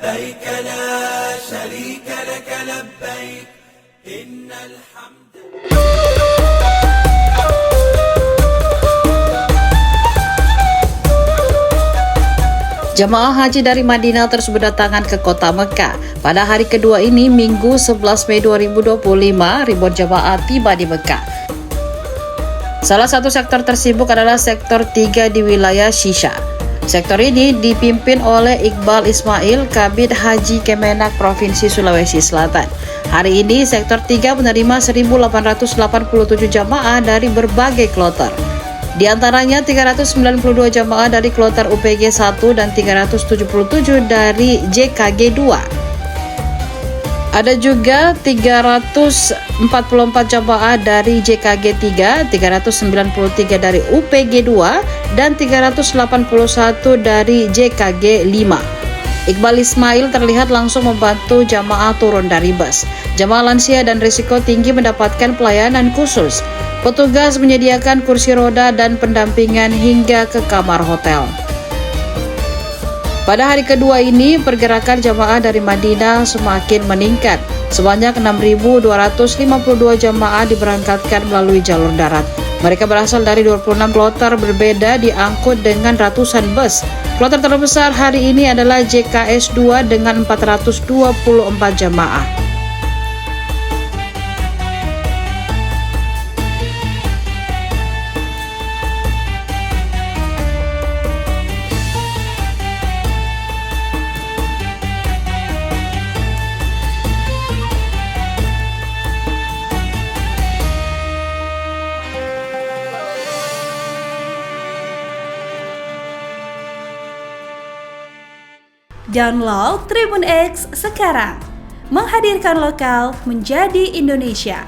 لبيك لا شريك لك لبيك إن الحمد. Jamaah haji dari Madinah terus berdatangan ke kota Mekah. Pada hari kedua ini, Minggu 11 Mei 2025, ribuan jamaah tiba di Mekah. Salah satu sektor tersibuk adalah sektor 3 di wilayah Shisha. Sektor ini dipimpin oleh Iqbal Ismail, Kabid Haji Kemenak Provinsi Sulawesi Selatan. Hari ini, sektor 3 menerima 1.887 jamaah dari berbagai kloter. Di antaranya 392 jamaah dari kloter UPG 1 dan 377 dari JKG 2. Ada juga 344 jamaah dari JKG 3, 393 dari UPG 2, dan 381 dari JKG 5. Iqbal Ismail terlihat langsung membantu jamaah turun dari bus. Jamaah lansia dan risiko tinggi mendapatkan pelayanan khusus. Petugas menyediakan kursi roda dan pendampingan hingga ke kamar hotel. Pada hari kedua ini, pergerakan jamaah dari Madinah semakin meningkat. Sebanyak 6.252 jamaah diberangkatkan melalui jalur darat. Mereka berasal dari 26 kloter berbeda diangkut dengan ratusan bus. Kloter terbesar hari ini adalah JKS 2 dengan 424 jamaah. Download Tribun X sekarang, menghadirkan lokal menjadi Indonesia.